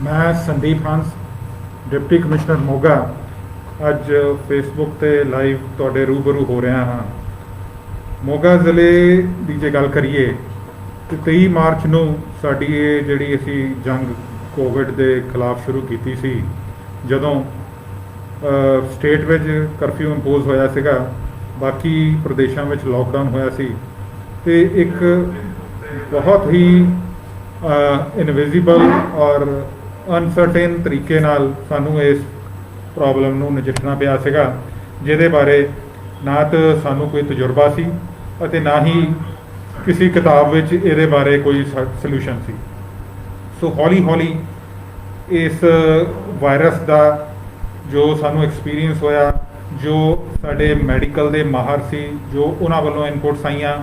मैं संदीप हंस deputy commissioner Moga अज Facebook ते लाइव तुहाडे रूबरू हो रहा हाँ। मोगा ज़िले की जे गल करिए तो 23 मार्च ਨੂੰ ਸਾਡੀ ਇਹ ਜਿਹੜੀ ਅਸੀਂ ਜੰਗ ਕੋਵਿਡ ਦੇ ਖਿਲਾਫ ਸ਼ੁਰੂ ਕੀਤੀ ਸੀ, ਜਦੋਂ ਸਟੇਟ ਵਿੱਚ ਕਰਫਿਊ ਇੰਪੋਜ਼ ਹੋਇਆ ਸੀਗਾ, ਬਾਕੀ ਪ੍ਰਦੇਸ਼ਾਂ ਵਿੱਚ ਲੋਕਡਾਊਨ ਹੋਇਆ ਸੀ ਤੇ ਇੱਕ ਬਹੁਤ ਹੀ ਇਨਵਿਜ਼ੀਬਲ ਔਰ ਅਨਸਰਟੇਨ ਤਰੀਕੇ ਨਾਲ ਸਾਨੂੰ ਇਸ ਪ੍ਰੋਬਲਮ ਨੂੰ ਨਜਿੱਠਣਾ ਪਿਆ ਸੀਗਾ, ਜਿਹਦੇ ਬਾਰੇ ਨਾ ਤਾਂ ਸਾਨੂੰ ਕੋਈ ਤਜਰਬਾ ਸੀ ਅਤੇ ਨਾ ਹੀ किसी किताब ਵਿੱਚ ਇਹਦੇ ਬਾਰੇ ਕੋਈ ਸੋਲੂਸ਼ਨ ਸੀ। ਸੋ ਹੌਲੀ ਹੌਲੀ ਇਸ ਵਾਇਰਸ ਦਾ ਜੋ ਸਾਨੂੰ ਐਕਸਪੀਰੀਅੰਸ ਹੋਇਆ, ਜੋ ਸਾਡੇ ਮੈਡੀਕਲ ਦੇ ਮਾਹਰ ਸੀ, ਜੋ ਉਹਨਾਂ ਵੱਲੋਂ ਇਨਪੁਟਸ ਆਈਆਂ,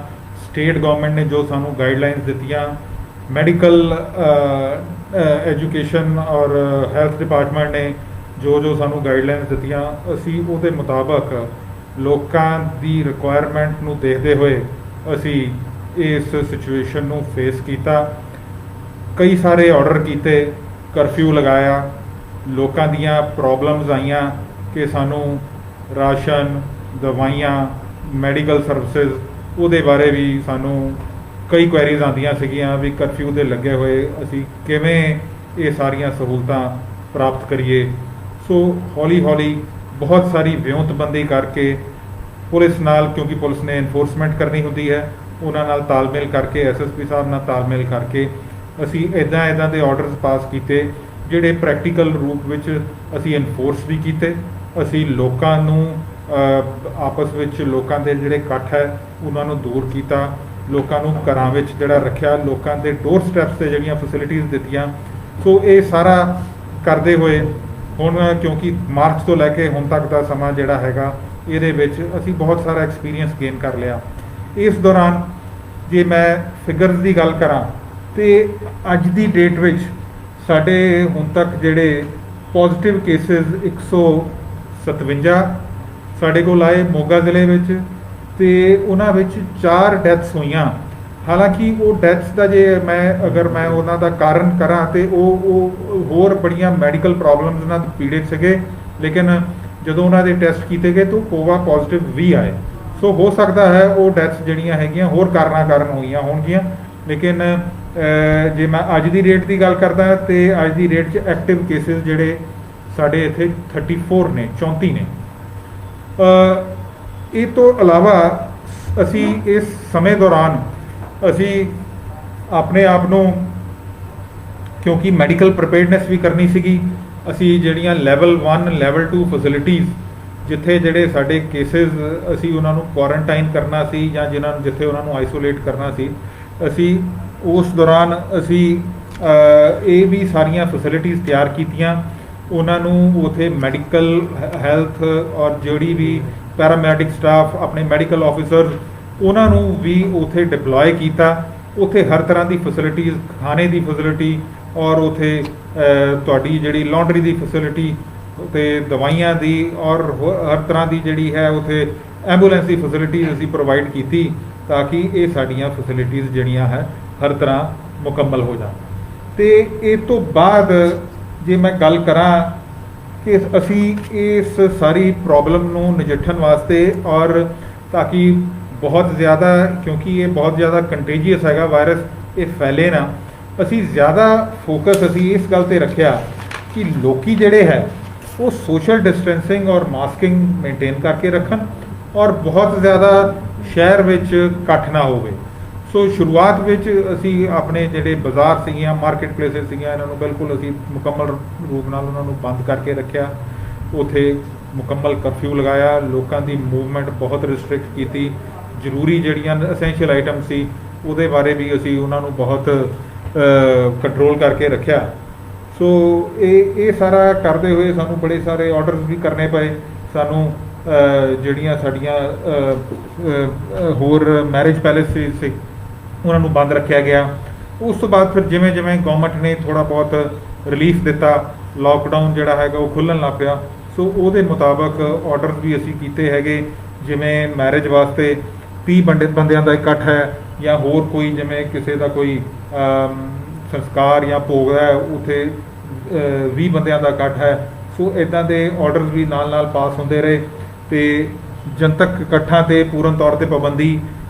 ਸਟੇਟ ਗਵਰਨਮੈਂਟ ਨੇ ਜੋ ਸਾਨੂੰ ਗਾਈਡਲਾਈਨਸ ਦਿੱਤੀਆਂ, ਮੈਡੀਕਲ ਐਜੂਕੇਸ਼ਨ ਔਰ ਹੈਲਥ ਡਿਪਾਰਟਮੈਂਟ ਨੇ ਜੋ ਸਾਨੂੰ ਗਾਈਡਲਾਈਨਸ ਦਿੱਤੀਆਂ, ਅਸੀਂ ਉਹਦੇ ਮੁਤਾਬਕ ਲੋਕਾਂ ਦੀ ਰਿਕੁਆਇਰਮੈਂਟ ਨੂੰ ਦੇਖਦੇ ਹੋਏ ਅਸੀਂ ਇਸ ਸਿਚੁਏਸ਼ਨ ਨੂੰ ਫੇਸ ਕੀਤਾ। ਕਈ ਸਾਰੇ ਆਰਡਰ ਕੀਤੇ, ਕਰਫਿਊ ਲਗਾਇਆ, ਲੋਕਾਂ ਦੀਆਂ ਪ੍ਰੋਬਲਮਸ ਆਈਆਂ ਕਿ ਸਾਨੂੰ ਰਾਸ਼ਨ, ਦਵਾਈਆਂ, ਮੈਡੀਕਲ ਸਰਵਿਸਿਜ਼ ਉਹਦੇ ਬਾਰੇ ਵੀ ਸਾਨੂੰ ਕਈ ਕੁਐਰੀਜ਼ ਆਉਂਦੀਆਂ ਸੀਗੀਆਂ ਵੀ ਕਰਫਿਊ ਦੇ ਲੱਗੇ ਹੋਏ ਅਸੀਂ ਕਿਵੇਂ ਇਹ ਸਾਰੀਆਂ ਸਹੂਲਤਾਂ ਪ੍ਰਾਪਤ ਕਰੀਏ। ਸੋ ਹੌਲੀ ਹੌਲੀ ਬਹੁਤ ਸਾਰੀ ਵਿਉਂਤਬੰਦੀ ਕਰਕੇ ਪੁਲਿਸ ਨਾਲ, ਕਿਉਂਕਿ ਪੁਲਿਸ ਨੇ ਇਨਫੋਰਸਮੈਂਟ ਕਰਨੀ ਹੁੰਦੀ ਹੈ, ਉਹਨਾਂ ਨਾਲ ਤਾਲਮੇਲ ਕਰਕੇ, ਐਸਐਸਪੀ ਸਾਹਿਬ ਨਾਲ ਤਾਲਮੇਲ ਕਰਕੇ ਅਸੀਂ ਇੱਦਾਂ ਦੇ ਆਰਡਰਸ ਪਾਸ ਕੀਤੇ ਜਿਹੜੇ ਪ੍ਰੈਕਟੀਕਲ ਰੂਪ ਵਿੱਚ ਅਸੀਂ ਇਨਫੋਰਸ ਵੀ ਕੀਤੇ। ਅਸੀਂ ਲੋਕਾਂ ਨੂੰ ਆਪਸ ਵਿੱਚ ਲੋਕਾਂ ਦੇ ਜਿਹੜੇ ਇਕੱਠ ਹੈ ਉਹਨਾਂ ਨੂੰ ਦੂਰ ਕੀਤਾ, ਲੋਕਾਂ ਨੂੰ ਘਰਾਂ ਵਿੱਚ ਜਿਹੜਾ ਰੱਖਿਆ, ਲੋਕਾਂ ਦੇ ਡੋਰ ਸਟੈਪਸ 'ਤੇ ਜਿਹੜੀਆਂ ਫੈਸਿਲਿਟੀਜ਼ ਦਿੱਤੀਆਂ। ਸੋ ਇਹ ਸਾਰਾ ਕਰਦੇ ਹੋਏ ਹੁਣ ਕਿਉਂਕਿ ਮਾਰਚ ਤੋਂ ਲੈ ਕੇ ਹੁਣ ਤੱਕ ਦਾ ਸਮਾਂ ਜਿਹੜਾ ਹੈਗਾ, ਇਹਦੇ ਵਿੱਚ ਅਸੀਂ ਬਹੁਤ ਸਾਰਾ ਐਕਸਪੀਰੀਅੰਸ ਗੇਨ ਕਰ ਲਿਆ। ਇਸ ਦੌਰਾਨ ਜੇ ਮੈਂ ਫਿਗਰਸ ਦੀ ਗੱਲ ਕਰਾਂ ਤੇ ਅੱਜ ਦੀ ਡੇਟ ਵਿੱਚ ਸਾਡੇ ਹੁਣ ਤੱਕ ਜਿਹੜੇ ਪੋਜ਼ਿਟਿਵ ਕੇਸਿਸ 157 ਸਾਡੇ ਕੋਲ ਆਏ ਮੋਗਾ ਜ਼ਿਲ੍ਹੇ ਵਿੱਚ, ਤੇ ਉਹਨਾਂ ਵਿੱਚ 4 ਡੈਥਸ ਹੋਈਆਂ। ਹਾਲਾਂਕਿ ਉਹ ਡੈਥਸ ਦਾ ਜੇ ਅਗਰ ਮੈਂ ਉਹਨਾਂ ਦਾ ਕਾਰਨ ਕਰਾਂ ਤੇ ਉਹ ਹੋਰ ਬੜੀਆਂ ਮੈਡੀਕਲ ਪ੍ਰੋਬਲਮਸ ਨਾਲ ਪੀੜਿਤ ਸੀਗੇ, ਲੇਕਿਨ ਜਦੋਂ ਉਹਨਾਂ ਦੇ ਟੈਸਟ ਕੀਤੇ ਗਏ ਤਾਂ ਕੋਵਾ ਪੋਜ਼ਿਟਿਵ ਵੀ ਆਏ। ਸੋ ਹੋ ਸਕਦਾ ਹੈ ਉਹ ਡੈਥਸ ਜਿਹੜੀਆਂ ਹੈਗੀਆਂ ਹੋਰ ਕਾਰਨਾਂ ਕਾਰਨ ਹੋਈਆਂ ਹੋਣਗੀਆਂ, ਲੇਕਿਨ ਜੇ ਮੈਂ ਅੱਜ ਦੀ ਰੇਟ ਦੀ ਗੱਲ ਕਰਦਾ ਤੇ ਅੱਜ ਦੀ ਰੇਟ 'ਚ ਐਕਟਿਵ ਕੇਸਿਸ ਜਿਹੜੇ ਸਾਡੇ ਇੱਥੇ 34 ਨੇ, 34 ਨੇ। ਇਹ ਤੋਂ ਇਲਾਵਾ ਅਸੀਂ ਇਸ ਸਮੇਂ ਦੌਰਾਨ ਅਸੀਂ ਆਪਣੇ ਆਪ ਨੂੰ, ਕਿਉਂਕਿ ਮੈਡੀਕਲ ਪ੍ਰੀਪੇਅਰਡਨੈਸ ਵੀ ਕਰਨੀ ਸੀਗੀ, ਅਸੀਂ ਜਿਹੜੀਆਂ ਲੈਵਲ 1 ਲੈਵਲ 2 ਫੈਸਿਲਿਟੀਜ਼ ਜਿੱਥੇ ਜਿਹੜੇ ਸਾਡੇ ਕੇਸਿਸ ਅਸੀਂ ਉਹਨਾਂ ਨੂੰ ਕੁਆਰੰਟਾਈਨ ਕਰਨਾ ਸੀ ਜਾਂ ਜਿੱਥੇ ਉਹਨਾਂ ਨੂੰ ਆਈਸੋਲੇਟ ਕਰਨਾ ਸੀ, ਅਸੀਂ ਉਸ ਦੌਰਾਨ ਅਸੀਂ ਇਹ ਵੀ ਸਾਰੀਆਂ ਫੈਸਿਲਿਟੀਜ਼ ਤਿਆਰ ਕੀਤੀਆਂ। ਉਹਨਾਂ ਨੂੰ ਉੱਥੇ ਮੈਡੀਕਲ ਹੈਲਥ ਔਰ ਜਿਹੜੀ ਵੀ ਪੈਰਾਮੈਡਿਕ ਸਟਾਫ, ਆਪਣੇ ਮੈਡੀਕਲ ਆਫਿਸਰਸ, ਉਹਨਾਂ ਨੂੰ ਵੀ ਉੱਥੇ ਡਿਪਲੋਏ ਕੀਤਾ। ਉੱਥੇ ਹਰ ਤਰ੍ਹਾਂ ਦੀ ਫੈਸਿਲਿਟੀਜ਼, ਖਾਣੇ ਦੀ ਫੈਸਿਲਿਟੀ ਔਰ ਉੱਥੇ ਤੁਹਾਡੀ ਜਿਹੜੀ ਲਾਂਡਰੀ ਦੀ ਫੈਸਿਲਿਟੀ ਤੇ ਦਵਾਈਆਂ ਦੀ ਔਰ ਹਰ ਤਰ੍ਹਾਂ ਦੀ ਜਿਹੜੀ ਹੈ ਉੱਥੇ ਐਂਬੂਲੈਂਸ ਦੀ ਫੈਸਿਲਿਟੀ ਅਸੀਂ ਪ੍ਰੋਵਾਈਡ ਕੀਤੀ, ਤਾਂ ਕਿ ਇਹ ਸਾਡੀਆਂ ਫੈਸਿਲਿਟੀਜ਼ ਜਿਹੜੀਆਂ ਹੈ ਹਰ ਤਰ੍ਹਾਂ ਮੁਕੰਮਲ ਹੋ ਜਾਣ। ਤੇ ਇਹ ਤੋਂ ਬਾਅਦ ਜੇ ਮੈਂ ਗੱਲ ਕਰਾਂ ਕਿ ਅਸੀਂ ਇਸ ਸਾਰੀ ਪ੍ਰੋਬਲਮ ਨੂੰ ਨਜਿੱਠਣ ਵਾਸਤੇ ਔਰ ਤਾਂ ਕਿ ਬਹੁਤ ਜ਼ਿਆਦਾ, ਕਿਉਂਕਿ ਇਹ ਬਹੁਤ ਜ਼ਿਆਦਾ ਕੰਟੇਜੀਅਸ ਹੈਗਾ ਵਾਇਰਸ, ਇਹ ਫੈਲੇ ਨਾ, ਅਸੀਂ ਜ਼ਿਆਦਾ ਫੋਕਸ ਅਸੀਂ ਇਸ ਗੱਲ 'ਤੇ ਰੱਖਿਆ ਕਿ ਲੋਕੀ ਜਿਹੜੇ ਹੈ ਉਹ ਸੋਸ਼ਲ ਡਿਸਟੈਂਸਿੰਗ ਔਰ ਮਾਸਕਿੰਗ ਮੇਨਟੇਨ ਕਰਕੇ ਰੱਖਣ ਔਰ ਬਹੁਤ ਜ਼ਿਆਦਾ ਸ਼ਹਿਰ ਵਿੱਚ ਇਕੱਠ ਨਾ ਹੋਵੇ। ਸੋ ਸ਼ੁਰੂਆਤ ਵਿੱਚ ਅਸੀਂ ਆਪਣੇ ਜਿਹੜੇ ਬਾਜ਼ਾਰ ਸੀਗੀਆਂ, ਮਾਰਕੀਟ ਪਲੇਸਿਸ ਸੀਗੀਆਂ, ਇਹਨਾਂ ਨੂੰ ਬਿਲਕੁਲ ਅਸੀਂ ਮੁਕੰਮਲ ਰੂਪ ਨਾਲ ਉਹਨਾਂ ਨੂੰ ਬੰਦ ਕਰਕੇ ਰੱਖਿਆ। ਉੱਥੇ ਮੁਕੰਮਲ ਕਰਫਿਊ ਲਗਾਇਆ, ਲੋਕਾਂ ਦੀ ਮੂਵਮੈਂਟ ਬਹੁਤ ਰਿਸਟ੍ਰਿਕਟ ਕੀਤੀ। ਜ਼ਰੂਰੀ ਜਿਹੜੀਆਂ ਅਸੈਂਸ਼ੀਅਲ ਆਈਟਮ ਸੀ ਉਹਦੇ ਬਾਰੇ ਵੀ ਅਸੀਂ ਉਹਨਾਂ ਨੂੰ ਬਹੁਤ ਕੰਟਰੋਲ ਕਰਕੇ ਰੱਖਿਆ। ਸੋ ਇਹ ਸਾਰਾ ਕਰਦੇ ਹੋਏ ਸਾਨੂੰ ਬੜੇ ਸਾਰੇ ਆਰਡਰਸ ਵੀ ਕਰਨੇ ਪਏ। ਸਾਨੂੰ ਜਿਹੜੀਆਂ ਸਾਡੀਆਂ ਹੋਰ ਮੈਰਿਜ ਪੈਲੇਸ ਸੀ ਉਹਨਾਂ ਨੂੰ ਬੰਦ ਰੱਖਿਆ ਗਿਆ। ਉਸ ਤੋਂ ਬਾਅਦ ਫਿਰ ਜਿਵੇਂ ਜਿਵੇਂ ਗਵਰਨਮੈਂਟ ਨੇ ਥੋੜ੍ਹਾ ਬਹੁਤ ਰਿਲੀਫ ਦਿੱਤਾ, ਲਾਕਡਾਊਨ ਜਿਹੜਾ ਹੈਗਾ ਉਹ ਖੁੱਲ੍ਹਣ ਲੱਗ ਪਿਆ। ਸੋ ਉਹਦੇ ਮੁਤਾਬਕ ਆਰਡਰਸ ਵੀ ਅਸੀਂ ਕੀਤੇ ਹੈਗੇ, ਜਿਵੇਂ ਮੈਰਿਜ ਵਾਸਤੇ 30 ਬੰਦਿਆਂ ਦਾ ਇਕੱਠ ਹੈ ਜਾਂ ਹੋਰ ਕੋਈ ਜਿਵੇਂ ਕਿਸੇ ਦਾ ਕੋਈ ਸੰਸਕਾਰ ਜਾਂ ਭੋਗ ਹੈ, ਉੱਥੇ 20 ਬੰਦਿਆਂ ਦਾ ਇਕੱਠ ਹੈ। ਸੋ ਇੱਦਾਂ ਦੇ ਆਰਡਰਸ ਵੀ ਨਾਲ ਪਾਸ ਹੁੰਦੇ ਰਹੇ ਅਤੇ ਜਨਤਕ ਇਕੱਠਾਂ 'ਤੇ ਪੂਰਨ ਤੌਰ 'ਤੇ ਪਾਬੰਦੀ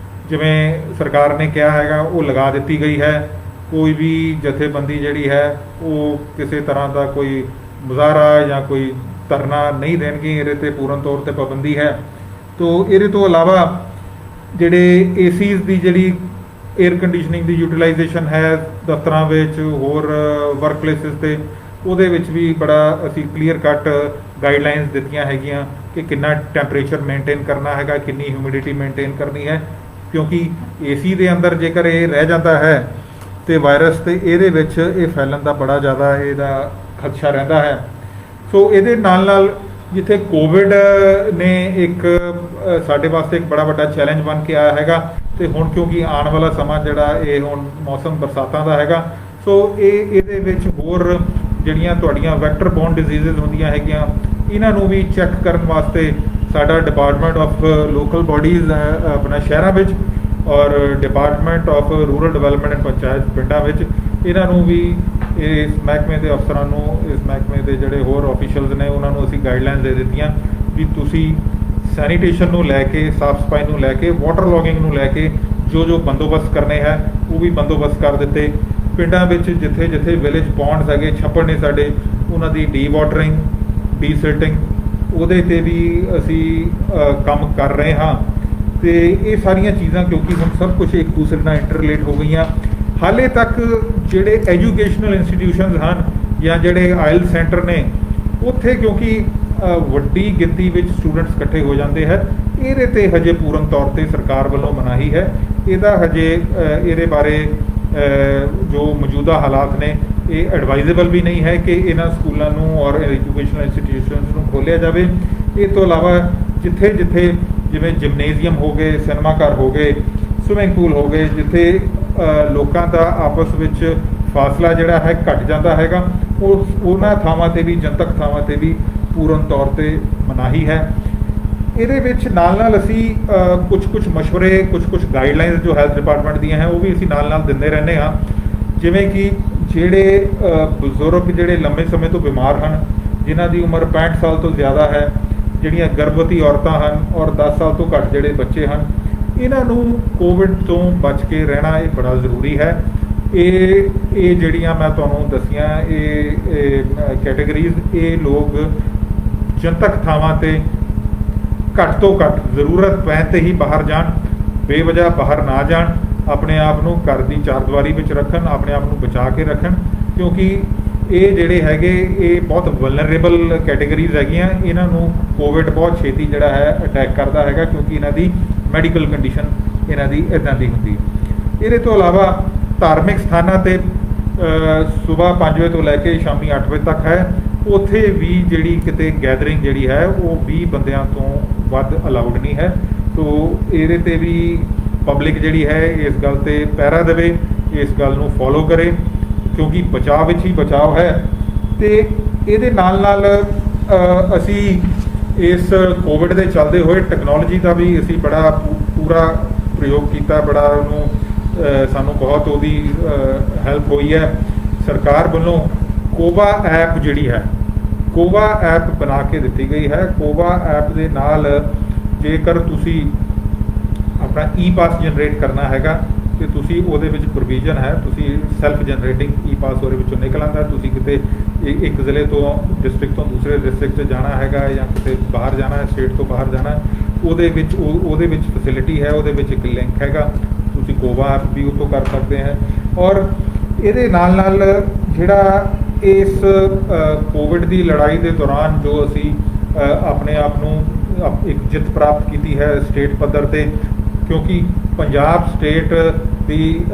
ਜਿਵੇਂ ਸਰਕਾਰ ਨੇ ਕਿਹਾ ਹੈਗਾ ਉਹ ਲਗਾ ਦਿੱਤੀ ਗਈ ਹੈ। ਕੋਈ ਵੀ ਜਥੇਬੰਦੀ ਜਿਹੜੀ ਹੈ ਉਹ ਕਿਸੇ ਤਰ੍ਹਾਂ ਦਾ ਕੋਈ ਮੁਜ਼ਾਹਰਾ ਜਾਂ ਕੋਈ ਧਰਨਾ ਨਹੀਂ ਦੇਣਗੇ, ਇਹਦੇ 'ਤੇ ਪੂਰਨ ਤੌਰ 'ਤੇ ਪਾਬੰਦੀ ਹੈ। ਤੋ ਇਹਦੇ ਤੋਂ ਇਲਾਵਾ ਜਿਹੜੇ ਏਸੀਜ਼ ਦੀ ਜਿਹੜੀ ਏਅਰ ਕੰਡੀਸ਼ਨਿੰਗ ਦੀ ਯੂਟੀਲਾਈਜੇਸ਼ਨ ਹੈ ਦਫ਼ਤਰਾਂ ਵਿੱਚ, ਹੋਰ ਵਰਕ ਪਲੇਸਿਸ 'ਤੇ, ਉਹਦੇ ਵਿੱਚ ਵੀ ਬੜਾ ਅਸੀਂ ਕਲੀਅਰ ਕੱਟ ਗਾਈਡਲਾਈਨਸ ਦਿੱਤੀਆਂ ਹੈਗੀਆਂ ਕਿ ਕਿੰਨਾ ਟੈਂਪਰੇਚਰ ਮੇਨਟੇਨ ਕਰਨਾ ਹੈਗਾ, ਕਿੰਨੀ ਹਿਊਮਿਡਿਟੀ ਮੇਨਟੇਨ ਕਰਨੀ ਹੈ, ਕਿਉਂਕਿ ਏਸੀ ਦੇ ਅੰਦਰ ਜੇਕਰ ਇਹ ਰਹਿ ਜਾਂਦਾ ਹੈ ਤੇ ਵਾਇਰਸ ਤੇ ਇਹਦੇ ਵਿੱਚ ਇਹ ਫੈਲਣ ਦਾ ਬੜਾ ਜ਼ਿਆਦਾ ਇਹਦਾ ਖਦਸ਼ਾ ਰਹਿੰਦਾ ਹੈ। ਸੋ ਇਹਦੇ ਨਾਲ ਜਿੱਥੇ ਕੋਵਿਡ ਨੇ ਇੱਕ ਸਾਡੇ ਵਾਸਤੇ ਇੱਕ ਬੜਾ ਵੱਡਾ ਚੈਲੰਜ ਬਣ ਕੇ ਆਇਆ ਹੈਗਾ, ਤੇ ਹੁਣ ਕਿਉਂਕਿ ਆਉਣ ਵਾਲਾ ਸਮਾਂ ਜਿਹੜਾ ਇਹ ਹੁਣ ਮੌਸਮ ਬਰਸਾਤਾਂ ਦਾ ਹੈਗਾ, ਸੋ ਇਹਦੇ ਵਿੱਚ ਹੋਰ ਜਿਹੜੀਆਂ ਤੁਹਾਡੀਆਂ ਵੈਕਟਰ ਬੋਰਨ ਡਿਜ਼ੀਜ਼ਜ਼ ਹੁੰਦੀਆਂ ਹੈਗੀਆਂ ਇਹਨਾਂ ਨੂੰ ਵੀ ਚੈੱਕ ਕਰਨ ਵਾਸਤੇ ਸਾਡਾ ਡਿਪਾਰਟਮੈਂਟ ਆਫ ਲੋਕਲ ਬਾਡੀਜ਼ ਆਪਣਾ ਸ਼ਹਿਰਾਂ ਵਿੱਚ ਔਰ department of rural development and panchayat ਪਿੰਡਾਂ ਵਿੱਚ ਇਹਨਾਂ ਨੂੰ ਵੀ ਇਸ ਮਹਿਕਮੇ ਦੇ ਅਫਸਰਾਂ ਨੂੰ, ਇਸ ਮਹਿਕਮੇ ਦੇ ਜਿਹੜੇ ਹੋਰ ਆਫੀਸ਼ੀਅਲਸ ਨੇ ਉਹਨਾਂ ਨੂੰ ਅਸੀਂ ਗਾਈਡਲਾਈਨਸ ਦੇ ਦਿੱਤੀਆਂ ਵੀ ਤੁਸੀਂ ਸੈਨੀਟੇਸ਼ਨ ਨੂੰ ਲੈ ਕੇ, ਸਾਫ਼ ਸਫਾਈ ਨੂੰ ਲੈ ਕੇ, ਵਾਟਰ ਲੌਗਿੰਗ ਨੂੰ ਲੈ ਕੇ ਜੋ ਬੰਦੋਬਸਤ ਕਰਨੇ ਹੈ ਉਹ ਵੀ ਬੰਦੋਬਸਤ ਕਰ ਦਿੱਤੇ। ਪਿੰਡਾਂ ਵਿੱਚ ਜਿੱਥੇ ਵਿਲੇਜ ਪੌਂਡਸ ਹੈਗੇ, ਛੱਪੜ ਨੇ ਸਾਡੇ, ਉਹਨਾਂ ਦੀ ਡੀ ਵਾਟਰਿੰਗ, ਡੀ ਸਿਲਟਿੰਗ, ਉਹਦੇ 'ਤੇ ਵੀ ਅਸੀਂ ਕੰਮ ਕਰ ਰਹੇ ਹਾਂ। ਤੇ ਇਹ ਸਾਰੀਆਂ ਚੀਜ਼ਾਂ ਕਿਉਂਕਿ ਹੁਣ ਸਭ ਕੁਝ ਇੱਕ ਦੂਸਰੇ ਨਾਲ ਇੰਟਰਲੇਟ ਹੋ ਗਈਆਂ। ਹਾਲੇ ਤੱਕ ਜਿਹੜੇ ਐਜੂਕੇਸ਼ਨਲ ਇੰਸਟੀਟਿਊਸ਼ਨਸ ਹਨ ਜਾਂ ਜਿਹੜੇ ਆਇਲ ਸੈਂਟਰ ਨੇ ਉੱਥੇ ਕਿਉਂਕਿ ਵੱਡੀ ਗਿਣਤੀ ਵਿੱਚ ਸਟੂਡੈਂਟਸ ਇਕੱਠੇ ਹੋ ਜਾਂਦੇ ਹੈ, ਇਹਦੇ 'ਤੇ ਹਜੇ ਪੂਰਨ ਤੌਰ 'ਤੇ ਸਰਕਾਰ ਵੱਲੋਂ ਮਨਾਹੀ ਹੈ। ਇਹਦਾ ਹਜੇ ਇਹਦੇ ਬਾਰੇ ਜੋ ਮੌਜੂਦਾ ਹਾਲਾਤ ਨੇ ਇਹ ਐਡਵਾਈਜ਼ੇਬਲ ਵੀ ਨਹੀਂ ਹੈ ਕਿ ਇਹਨਾਂ ਸਕੂਲਾਂ ਨੂੰ ਔਰ ਐਜੂਕੇਸ਼ਨਲ ਇੰਸਟੀਟਿਊਸ਼ਨਸ ਨੂੰ ਖੋਲ੍ਹਿਆ ਜਾਵੇ। ਇਹ ਤੋਂ ਇਲਾਵਾ ਜਿੱਥੇ ਜਿਵੇਂ ਜਿਮਨੇਜ਼ੀਅਮ ਹੋ ਗਏ, ਸਿਨੇਮਾ ਘਰ ਹੋ ਗਏ, ਸਵਿਮਿੰਗ ਪੂਲ ਹੋ ਗਏ, ਜਿੱਥੇ ਲੋਕਾਂ ਦਾ ਆਪਸ ਵਿੱਚ ਫਾਸਲਾ ਜਿਹੜਾ ਹੈ ਘਟ ਜਾਂਦਾ ਹੈਗਾ, ਉਹਨਾਂ ਥਾਵਾਂ 'ਤੇ ਵੀ, ਜਨਤਕ ਥਾਵਾਂ 'ਤੇ ਵੀ ਪੂਰਨ ਤੌਰ 'ਤੇ ਮਨਾਹੀ ਹੈ। ਇਹਦੇ ਵਿੱਚ ਨਾਲ ਅਸੀਂ ਕੁਝ ਮਸ਼ਵਰੇ, ਕੁਝ ਗਾਈਡਲਾਈਨਸ ਜੋ ਹੈਲਥ ਡਿਪਾਰਟਮੈਂਟ ਦੀਆਂ ਹੈ ਉਹ ਵੀ ਅਸੀਂ ਨਾਲ ਦਿੰਦੇ ਰਹਿੰਦੇ ਹਾਂ। ਜਿਵੇਂ ਕਿ ਜਿਹੜੇ ਬਜ਼ੁਰਗ ਜਿਹੜੇ ਲੰਬੇ ਸਮੇਂ ਤੋਂ ਬਿਮਾਰ ਹਨ, ਜਿਨ੍ਹਾਂ ਦੀ ਉਮਰ 65 ਸਾਲ ਤੋਂ ਜ਼ਿਆਦਾ ਹੈ, ਜਿਹੜੀਆਂ ਗਰਭਵਤੀ ਔਰਤਾਂ ਹਨ ਔਰ 10 ਸਾਲ ਤੋਂ ਘੱਟ ਜਿਹੜੇ ਬੱਚੇ ਹਨ, ਇਹਨਾਂ ਨੂੰ ਕੋਵਿਡ ਤੋਂ ਬਚ ਕੇ ਰਹਿਣਾ ਇਹ ਬੜਾ ਜ਼ਰੂਰੀ ਹੈ। ਇਹ ਜਿਹੜੀਆਂ ਮੈਂ ਤੁਹਾਨੂੰ ਦੱਸੀਆਂ ਇਹ ਕੈਟੇਗਰੀਜ਼, ਇਹ ਲੋਕ ਜਨਤਕ ਥਾਵਾਂ 'ਤੇ ਘੱਟ ਤੋਂ ਘੱਟ ਜ਼ਰੂਰਤ ਪੈਣ 'ਤੇ ਹੀ ਬਾਹਰ ਜਾਣ, ਬੇਵਜ੍ਹਾ ਬਾਹਰ ਨਾ ਜਾਣ, ਆਪਣੇ ਆਪ ਨੂੰ ਘਰ ਦੀ ਚਾਰਦੀਵਾਰੀ ਵਿੱਚ ਰੱਖਣ, ਆਪਣੇ ਆਪ ਨੂੰ ਬਚਾ ਕੇ ਰੱਖਣ, ਕਿਉਂਕਿ ਇਹ ਜਿਹੜੇ ਹੈਗੇ ਇਹ ਬਹੁਤ ਵਲਨਰੇਬਲ ਕੈਟੇਗਰੀਜ਼ ਹੈਗੀਆਂ। ਇਹਨਾਂ ਨੂੰ ਕੋਵਿਡ ਬਹੁਤ ਛੇਤੀ ਜਿਹੜਾ ਹੈ ਅਟੈਕ ਕਰਦਾ ਹੈਗਾ, ਕਿਉਂਕਿ ਇਹਨਾਂ ਦੀ ਮੈਡੀਕਲ ਕੰਡੀਸ਼ਨ ਇਹਨਾਂ ਦੀ ਇੱਦਾਂ ਦੀ ਹੁੰਦੀ। ਇਹਦੇ ਤੋਂ ਇਲਾਵਾ ਧਾਰਮਿਕ ਸਥਾਨਾਂ 'ਤੇ ਸਵੇਰ 5 ਵਜੇ ਤੋਂ ਲੈ ਕੇ ਸ਼ਾਮੀ 8 ਵਜੇ ਤੱਕ ਹੈ, ਉੱਥੇ ਵੀ ਜਿਹੜੀ ਕਿਤੇ ਗੈਦਰਿੰਗ ਜਿਹੜੀ ਹੈ ਉਹ 20 ਬੰਦਿਆਂ ਤੋਂ ਵੱਧ ਅਲਾਉਡ ਨਹੀਂ ਹੈ। ਸੋ ਇਹਦੇ 'ਤੇ ਵੀ ਪਬਲਿਕ ਜਿਹੜੀ ਹੈ ਇਸ ਗੱਲ 'ਤੇ ਪਹਿਰਾ ਦੇਵੇ, ਇਸ ਗੱਲ ਨੂੰ ਫੋਲੋ ਕਰੇ, ਕਿਉਂਕਿ ਬਚਾਅ ਵਿੱਚ ਹੀ ਬਚਾਅ ਹੈ। ਅਤੇ ਇਹਦੇ ਨਾਲ ਅਸੀਂ ਇਸ ਕੋਵਿਡ ਦੇ ਚੱਲਦੇ ਹੋਏ ਟੈਕਨੋਲੋਜੀ ਦਾ ਵੀ ਅਸੀਂ ਬੜਾ ਪੂਰਾ ਪ੍ਰਯੋਗ ਕੀਤਾ, ਬੜਾ ਉਹਨੂੰ ਸਾਨੂੰ ਬਹੁਤ ਉਹਦੀ ਹੈਲਪ ਹੋਈ ਹੈ। ਸਰਕਾਰ ਵੱਲੋਂ ਕੋਵਾ ਐਪ ਜਿਹੜੀ ਹੈ, ਕੋਵਾ ਐਪ ਬਣਾ ਕੇ ਦਿੱਤੀ ਗਈ ਹੈ। ਕੋਵਾ ਐਪ ਦੇ ਨਾਲ ਜੇਕਰ ਤੁਸੀਂ ਆਪਣਾ ਪਾਸ ਜਨਰੇਟ ਕਰਨਾ ਹੈਗਾ ਤੇ ਤੁਸੀਂ ਉਹਦੇ ਵਿੱਚ ਪ੍ਰੋਵੀਜ਼ਨ ਹੈ, ਤੁਸੀਂ ਸੈਲਫ ਜਨਰੇਟਿੰਗ ਪਾਸ ਉਹਦੇ ਵਿੱਚੋਂ ਨਿਕਲ ਆਉਂਦਾ। ਤੁਸੀਂ ਕਿਤੇ ਇੱਕ ਜ਼ਿਲ੍ਹੇ ਤੋਂ, ਡਿਸਟ੍ਰਿਕਟ ਤੋਂ ਦੂਸਰੇ ਡਿਸਟ੍ਰਿਕਟ 'ਚ ਜਾਣਾ ਹੈਗਾ ਜਾਂ ਕਿਤੇ ਬਾਹਰ ਜਾਣਾ ਹੈ, ਸਟੇਟ ਤੋਂ ਬਾਹਰ ਜਾਣਾ, ਉਹਦੇ ਵਿੱਚ ਫੈਸਿਲਿਟੀ ਹੈ, ਉਹਦੇ ਵਿੱਚ ਇੱਕ ਲਿੰਕ ਹੈਗਾ, ਤੁਸੀਂ ਕੋਵਾ ਐਪ ਵੀ ਉਹ ਤੋਂ ਕਰ ਸਕਦੇ ਹੈ। ਔਰ ਇਹਦੇ ਨਾਲ ਜਿਹੜਾ ਇਸ ਕੋਵਿਡ ਦੀ ਲੜਾਈ ਦੇ ਦੌਰਾਨ ਜੋ ਅਸੀਂ ਆਪਣੇ ਆਪ ਨੂੰ ਇੱਕ ਜਿੱਤ ਪ੍ਰਾਪਤ ਕੀਤੀ ਹੈ ਸਟੇਟ ਪੱਧਰ 'ਤੇ, ਕਿਉਂਕਿ ਪੰਜਾਬ ਸਟੇਟ ਦੀ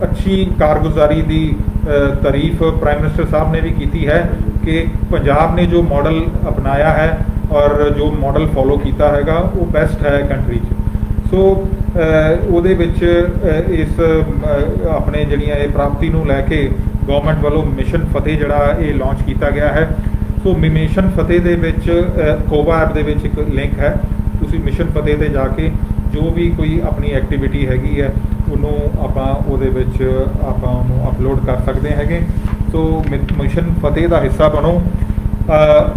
ਅੱਛੀ ਕਾਰਗੁਜ਼ਾਰੀ ਦੀ ਤਾਰੀਫ ਪ੍ਰਾਈਮ ਮਿਨਿਸਟਰ ਸਾਹਿਬ ਨੇ ਵੀ ਕੀਤੀ ਹੈ ਕਿ ਪੰਜਾਬ ਨੇ ਜੋ ਮਾਡਲ ਅਪਣਾਇਆ ਹੈ ਔਰ ਜੋ ਮਾਡਲ ਫੋਲੋ ਕੀਤਾ ਹੈਗਾ ਉਹ ਬੈਸਟ ਹੈ ਕੰਟਰੀ 'ਚ। ਸੋ ਉਹਦੇ ਵਿੱਚ ਇਸ ਆਪਣੇ ਜਿਹੜੀਆਂ ਇਹ ਪ੍ਰਾਪਤੀ ਨੂੰ ਲੈ ਕੇ ਗਵਰਨਮੈਂਟ ਵੱਲੋਂ ਮਿਸ਼ਨ ਫਤਿਹ ਜਿਹੜਾ ਇਹ ਲਾਂਚ ਕੀਤਾ ਗਿਆ ਹੈ। ਸੋ ਮਿਸ਼ਨ ਫਤਿਹ ਦੇ ਵਿੱਚ ਕੋਵਾ ਐਪ ਦੇ ਵਿੱਚ ਇੱਕ ਲਿੰਕ ਹੈ, ਤੁਸੀਂ ਮਿਸ਼ਨ ਫਤਿਹ 'ਤੇ ਜਾ ਕੇ ਜੋ ਵੀ ਕੋਈ ਆਪਣੀ ਐਕਟੀਵਿਟੀ ਹੈਗੀ ਹੈ ਉਹਨੂੰ ਆਪਾਂ ਉਹਦੇ ਵਿੱਚ ਆਪਾਂ ਉਹਨੂੰ ਅਪਲੋਡ ਕਰ ਸਕਦੇ ਹੈਗੇ। सो मिशन फतेह का हिस्सा बनो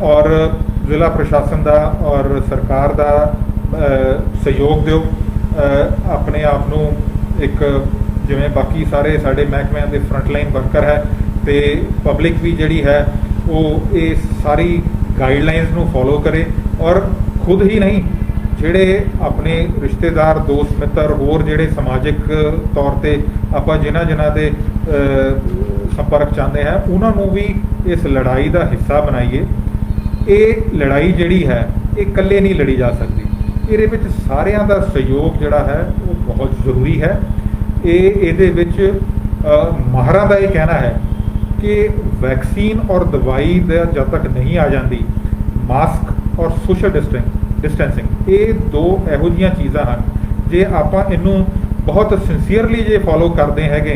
और जिला प्रशासन का और सरकार का सहयोग दो। अपने आप नू एक जिवें बाकी सारे साडे महकमिਆਂ ਦੇ फ्रंटलाइन वर्कर है तो पब्लिक भी जिहड़ी है वो ये सारी गाइडलाइंस नू फॉलो करे और खुद ही नहीं ਜਿਹੜੇ ਆਪਣੇ ਰਿਸ਼ਤੇਦਾਰ ਦੋਸਤ ਮਿੱਤਰ ਹੋਰ ਜਿਹੜੇ ਸਮਾਜਿਕ ਤੌਰ ਤੇ ਆਪਾਂ ਜਿਨ੍ਹਾਂ ਦੇ ਸੰਪਰਕ ਚਾਹੁੰਦੇ ਹੈ ਉਹਨਾਂ ਨੂੰ ਵੀ ਇਸ ਲੜਾਈ ਦਾ ਹਿੱਸਾ ਬਣਾਈਏ। ਇਹ ਲੜਾਈ ਜਿਹੜੀ ਹੈ ਇਹ ਇਕੱਲੇ ਨਹੀਂ ਲੜੀ ਜਾ ਸਕਦੀ, ਇਹਦੇ ਵਿੱਚ ਸਾਰਿਆਂ ਦਾ ਸਹਿਯੋਗ ਜਿਹੜਾ ਹੈ ਉਹ ਬਹੁਤ ਜ਼ਰੂਰੀ ਹੈ। ਇਹਦੇ ਵਿੱਚ ਮਾਹਰਾਂ ਦਾ ਇਹ ਕਹਿਣਾ ਹੈ ਕਿ ਵੈਕਸੀਨ ਔਰ ਦਵਾਈ ਦਾ ਜਦ ਤੱਕ ਨਹੀਂ ਆ ਜਾਂਦੀ ਮਾਸਕ ਔਰ ਸੋਸ਼ਲ डिस्टेंसिंग ये दो ਇਹੋ ਜਿਹੀਆਂ ਚੀਜ਼ਾਂ ਹਨ ਜੇ ਆਪਾਂ ਇਹਨੂੰ ਬਹੁਤ ਸਿੰਸੀਅਰਲੀ ਜੇ ਫੋਲੋ ਕਰਦੇ ਹੈਗੇ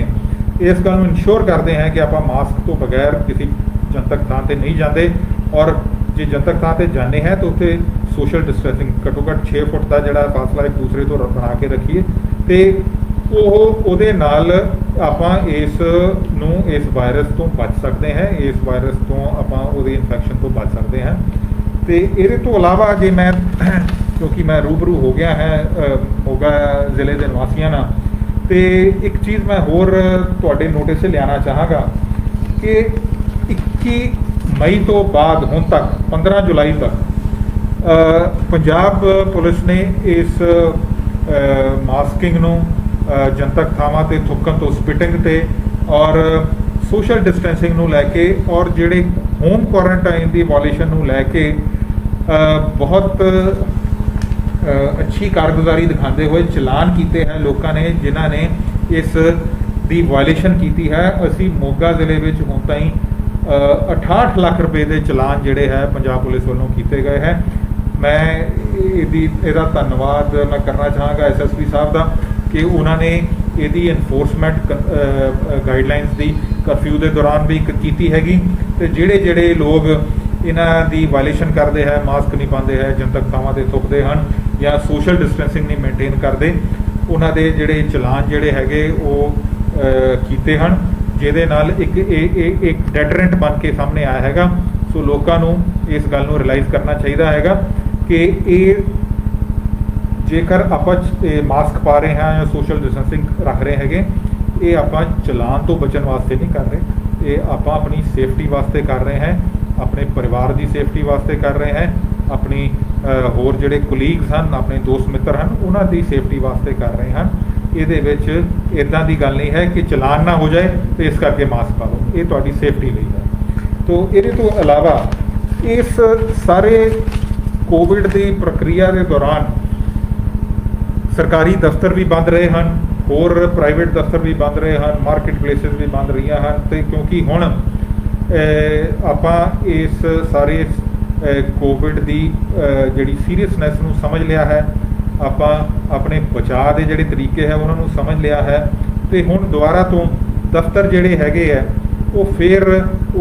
ਇਸ ਗੱਲ ਨੂੰ ਇਨਸ਼ੋਰ ਕਰਦੇ ਹਾਂ ਕਿ ਆਪਾਂ ਮਾਸਕ ਤੋਂ ਬਗੈਰ ਕਿਸੇ ਜਨਤਕ ਥਾਂ ਤੇ ਨਹੀਂ ਜਾਂਦੇ ਔਰ ਜੇ ਜਨਤਕ ਥਾਂ ਤੇ ਜਾਂਦੇ ਹੈ ਤਾਂ ਉੱਥੇ ਸੋਸ਼ਲ ਡਿਸਟੈਂਸਿੰਗ ਘੱਟੋ ਘੱਟ 6 ਫੁੱਟ ਦਾ ਜਿਹੜਾ ਫਾਸਲਾ ਇੱਕ ਦੂਸਰੇ ਤੋਂ ਬਣਾ ਕੇ ਰੱਖੀਏ ਤੇ ਉਹਦੇ ਨਾਲ ਆਪਾਂ ਇਸ ਵਾਇਰਸ ਤੋਂ ਬਚ ਸਕਦੇ ਹਾਂ, ਇਸ ਵਾਇਰਸ ਤੋਂ ਆਪਾਂ ਉਹਦੀ ਇਨਫੈਕਸ਼ਨ ਤੋਂ ਬਚ ਸਕਦੇ ਹਾਂ। तो ये तो अलावा जे मैं क्योंकि मैं रूबरू हो गया है मोगा ज़िले के निवासियों ना तो एक चीज़ मैं होर तुहाडे नोटिस लियाना चाहांगा कि 21 मई तो बाद हुण तक 15 जुलाई तक पंजाब पुलिस ने इस मास्किंग नूं जनतक थावां ते थुक्कण तो स्पिटिंग ते और सोशल डिस्टेंसिंग नूं लैके और जिहड़े होम क्वारंटाइन की वायलेशन नूं लैके बहुत अच्छी कारगुजारी दिखाते हुए चलान किए हैं लोगों ने जिन्हों ने इस दी वायलेशन की है। असी मोगा जिले में हुण ताईं 68 लाख रुपए के चलान जिहड़े है पंजाब पुलिस वालों किए गए हैं। मैं इसका धन्यवाद मैं करना चाहांगा SSP साहब का कि उन्होंने ਇਹਦੀ ਇਨਫੋਰਸਮੈਂਟ ਗਾਈਡਲਾਈਨਸ ਦੀ ਕਰਫਿਊ ਦੇ ਦੌਰਾਨ ਵੀ ਕੀਤੀ ਹੈਗੀ ਤੇ ਜਿਹੜੇ ਲੋਕ ਇਹਨਾਂ ਦੀ ਵਾਇਲੇਸ਼ਨ ਕਰਦੇ ਹੈ ਮਾਸਕ ਨਹੀਂ ਪਾਉਂਦੇ ਹੈ ਜਨਤਕ ਥਾਵਾਂ ਤੇ ਥੁੱਕਦੇ ਹਨ ਜਾਂ ਸੋਸ਼ਲ ਡਿਸਟੈਂਸਿੰਗ ਨਹੀਂ ਮੇਨਟੇਨ ਕਰਦੇ ਉਹਨਾਂ ਦੇ ਜਿਹੜੇ ਚਲਾਨ ਜਿਹੜੇ ਹੈਗੇ ਉਹ ਕੀਤੇ ਹਨ ਜਿਹਦੇ ਨਾਲ ਇੱਕ ਡੈਟਰੈਂਟ ਬਣ ਕੇ ਸਾਹਮਣੇ ਆਇਆ ਹੈਗਾ। ਸੋ ਲੋਕਾਂ ਨੂੰ ਇਸ ਗੱਲ ਨੂੰ ਰਿਅਲਾਈਜ਼ ਕਰਨਾ ਚਾਹੀਦਾ ਹੈਗਾ ਕਿ ਇਹ जेकर आप मास्क पा रहे हैं या सोशल डिस्टेंसिंग रख रहे हैं ये आप चलान तो बचन वास्ते नहीं कर रहे, ये आप अपनी सेफ्टी वास्ते कर रहे हैं, अपने परिवार की सेफ्टी वास्ते कर रहे हैं, अपनी होर जिहड़े कोलीग्स हैं अपने दोस्त मित्र हैं उन्होंने सेफ्टी वास्ते कर रहे हैं। ये इदां की गल नहीं है कि चलान ना हो जाए तो इस करके मास्क पा लो, ये तुहाडी सेफ्टी लिए है। तो ये तो अलावा इस सारे कोविड की प्रक्रिया के दौरान सरकारी दफ्तर भी बंद रहे हैं और प्राइवेट दफ्तर भी बंद रहे हैं, मार्केट प्लेसिस भी बंद रही हैं तो क्योंकि हुण आपां इस सारे कोविड की जिहड़ी सीरीयसनैस नूं समझ लिया है, आपां अपने बचाव के जिहड़े तरीके है उन्होंने समझ लिया है तो हुण दुबारा तो दफ्तर जिहड़े हैगे है वो फिर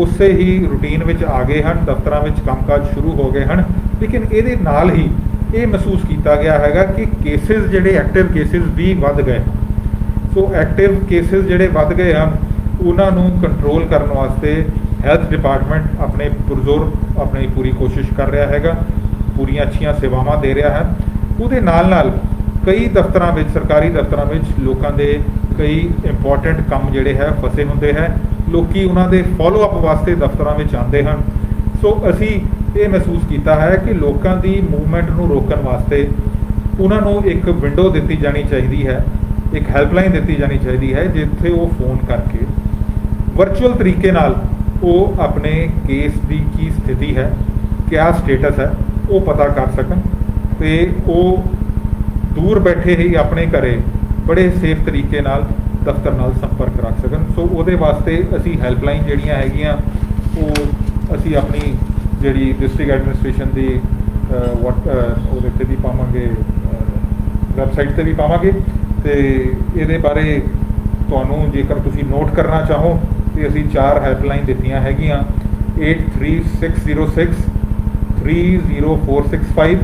उस ही रूटीन में आ गए हैं, दफ्तरां में कामकाज शुरू हो गए हैं। लेकिन ये नाल ही ये महसूस किया गया है कि केसिस जिहड़े एक्टिव केसिस भी वध गए। सो एक्टिव केसिस जिहड़े वध गए हैं उन्होंने कंट्रोल करने वास्ते हैल्थ डिपार्टमेंट अपने पुरजोर अपनी पूरी कोशिश कर रहा है, पूरी अच्छी सेवावां दे रहा है। उहदे नाल नाल कई दफ्तरां विच सरकारी दफ्तरां विच लोकां दे कई इंपॉर्टेंट काम जिहड़े है फसे हुंदे है, लोकी उन्हां दे फॉलो अप वास्ते दफ्तरां विच आंदे हन। सो असी ये महसूस किया है कि लोगों की मूवमेंट को रोकने वास्ते उन्होंने एक विंडो दी जानी चाहिए है, एक हैल्पलाइन दी जानी चाहिए है जिथे वो फोन करके वर्चुअल तरीके नाल वो अपने केस की की स्थिति है, क्या स्टेटस है वो पता कर सकन ते वो दूर बैठे ही अपने घरे बड़े सेफ तरीके नाल दफ्तर नाल संपर्क रख सकन। सो वो वास्ते असी हैल्पलाइन जिहड़ियां हैगियां वो असी अपनी जिहड़ी डिस्ट्रिक्ट एडमिनिस्ट्रेशन की उत्ते भी पावांगे, वैबसाइट ते भी पावांगे तो ये बारे तुहानूं जेकर तुसीं नोट करना चाहो तो असी 4 हैल्पलाइन दित्तियां हैगियां 83606 30465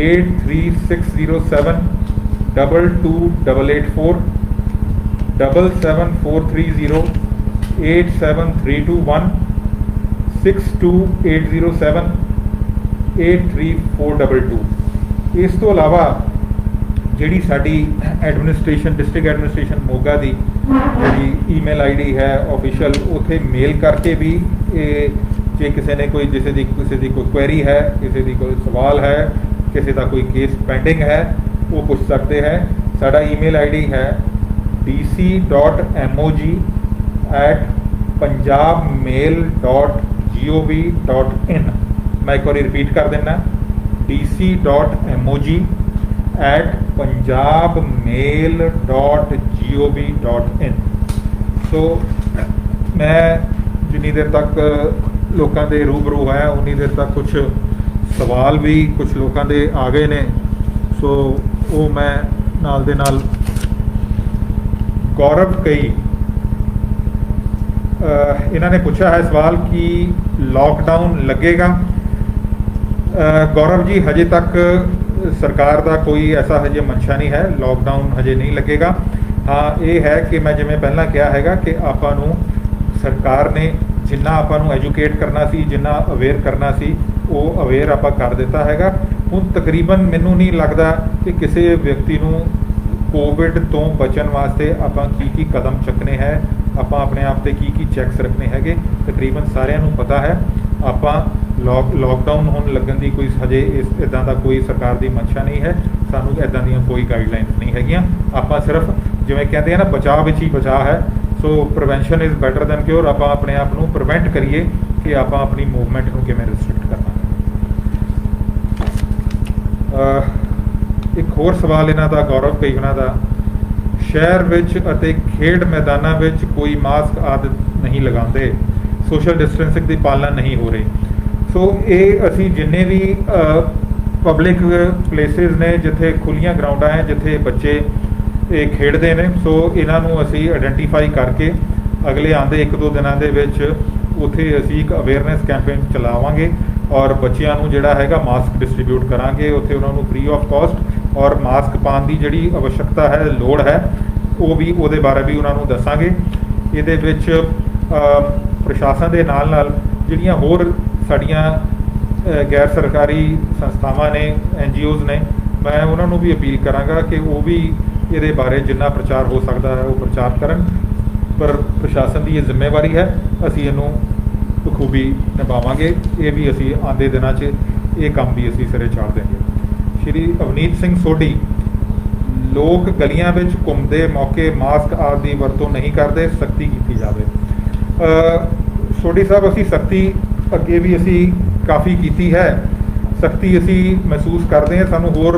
83607 22884 77430 87321 62807 83422। इस तो इलावा ਜਿਹੜੀ ਸਾਡੀ ਐਡਮਿਨਿਸਟ੍ਰੇਸ਼ਨ ਡਿਸਟ੍ਰਿਕਟ ਐਡਮਿਨਿਸਟ੍ਰੇਸ਼ਨ ਮੋਗਾ ਦੀ ਜਿਹੜੀ ਈਮੇਲ ਆਈਡੀ ਹੈ ਆਫੀਸ਼ੀਅਲ, ਉੱਥੇ ਮੇਲ ਕਰਕੇ ਵੀ ਜੇ ਕਿਸੇ ਨੇ ਕੋਈ ਕਿਸੇ ਦੀ ਕੋਈ ਕੁਐਰੀ ਹੈ, ਕਿਸੇ ਦੀ ਕੋਈ ਸਵਾਲ ਹੈ, ਕਿਸੇ ਦਾ ਕੋਈ ਕੇਸ ਪੈਂਡਿੰਗ ਹੈ, ਉਹ ਪੁੱਛ ਸਕਦੇ ਹੈ। ਸਾਡਾ ਈਮੇਲ ਆਈਡੀ ਹੈ dc.mog@punjabmail.gov.in। मैं एक बार रिपीट कर देना, dc.mog@punjabmail.gov.in। सो मैं जिन्नी देर तक लोगों के रूबरू है उन्नी देर तक कुछ सवाल भी कुछ लोगों के आ गए ने, सो वो मैं नाल दे नाल गौरव कई इन्होंने पूछा है सवाल कि लॉकडाउन लगेगा। गौरव जी, हजे तक सरकार का कोई ऐसा हजे मंशा नहीं है, लॉकडाउन हजे नहीं लगेगा। हाँ ये है कि मैं जिवें पहला कहा हैगा कि आपां नूं सरकार ने जिन्ना आपां नूं एजुकेट करना सी, जिन्ना अवेयर करना सी, वो अवेयर आपां कर दिता हैगा। हुण तकरीबन मैनूं नहीं लगता कि किसी व्यक्ति नूं कोविड तो बचन वास्ते आपां की कदम चुकने हैं, आपां अपने आप से की चैक्स रखने हैगे। तकरीबन सारिਆਂ ਨੂੰ पता है। आपां लॉकडाउन होने लगन की कोई हजे इदां दा कोई सरकार की मंशा नहीं है, सानू इदां दी कोई गाइडलाइनस नहीं हैगियां। आपां सिर्फ जिवें कहते हैं ना, बचाव विच ही बचाव है। So prevention is better than cure. आपां अपने आप नूं प्रिवेंट करिए कि आपां अपनी मूवमेंट नूं किवें रिस्ट्रिक्ट करना। एक होर सवाल इन्हां दा गौरव कई उन्हां दा, शहर विच अते खेड मैदानां विच कोई मास्क आदि नहीं लगाते, सोशल डिस्टेंसिंग की पालना नहीं हो रही। सो ये असी जिन्ने भी पब्लिक प्लेसिस ने जिथे खुलियां ग्राउंडां हैं जिथे बच्चे खेडते हैं, सो इन्हों असी आइडेंटिफाई करके अगले आंदे 1-2 दिनों के उत्थे असी एक अवेयरनेस कैंपेन चलावांगे और बच्चों को जिहड़ा हैगा मास्क डिस्ट्रीब्यूट करांगे। उत्थे उन्होंने फ्री ऑफ कॉस्ट और मास्क पाने की जिहड़ी आवश्यकता है, लोड़ है, वो भी उहदे बारे भी उन्होंने दसांगे। इहदे विच प्रशासन के नाल जिहड़ियां होर साड़ियाँ गैर सरकारी संस्थावां ने, NGOs ने, मैं उन्होंने भी अपील करांगा कि वो भी ये बारे जिन्ना प्रचार हो सकता है वो प्रचार करन। पर प्रशासन की ये जिम्मेवारी है, असी इनू बखूबी निभावांगे। ये भी असी आंदे दिनां च ये काम भी असी सिरे चाड़ देंगे। श्री अवनीत सिंह सोढी, लोग गलियां विच घुमदे मौके मास्क आदि की वरतों नहीं करते, सख्ती की जाए। सोढी साहब, असी सख्ती अगे भी असी काफ़ी की है, सख्ती असी महसूस करते हैं। सानू होर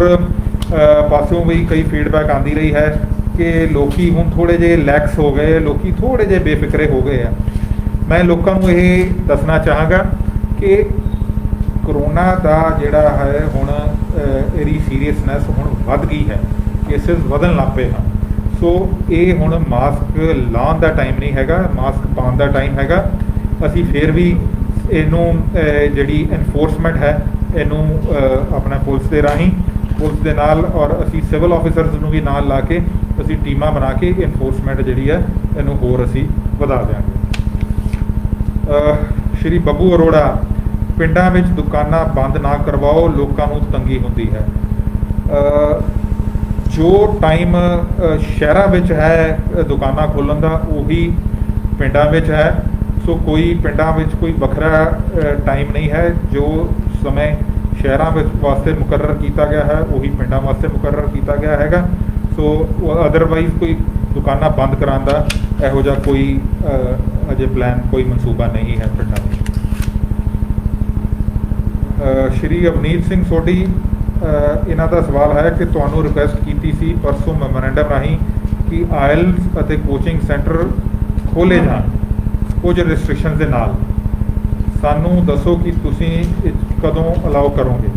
पासों भी कई फीडबैक आती रही है कि लोग हुण थोड़े जे लैक्स हो गए, लोग थोड़े जे बेफिक्रे हो गए हैं। मैं लोगों को ये दसना चाहांगा कि करोना का जिहड़ा है हुण इहदी सीरीयसनैस हुण वध गई है, केसिस वधन लग पे हैं। सो ये हुण मास्क लाउण दा टाइम नहीं हैगा, मास्क पाउण दा टाइम हैगा। असी फिर भी इनू जिहड़ी एनफोर्समेंट है इनू अपना पुलिस के राही पुलिस के नाल और असी सिविल ऑफिसर्स नूं भी नाल ला के असी टीमां बना के एनफोर्समेंट जिहड़ी है इनू होर असी वधा देंगे। श्री बब्बू अरोड़ा, पिंडां विच दुकानां बंद ना करवाओ, लोकां नूं तंगी हुंदी है। जो टाइम शहरां विच है दुकानां खोलण दा, उही पिंडां विच है। सो कोई पिंडां विच कोई वखरा टाइम नहीं है। जो समय शहरां वास्ते मुकर्रर किया गया है वही पिंडां वास्ते मुकर्रर किया गया हैगा। सो अदरवाइज कोई दुकानां बंद कराने का इहो जिहा कोई अजे प्लान कोई मनसूबा नहीं है पिंडां विच। श्री अवनीत सिंह सोढी, इन्हां दा सवाल है कि तुहानूं रिक्वेस्ट की सी परसों मैमोरेंडम राहीं कि आयल्स अते कोचिंग सेंटर खोले जाण कुछ रिस्ट्रिक्शनस के नाल, सानू दसो कि तुसी कदों अलाउ करोगे।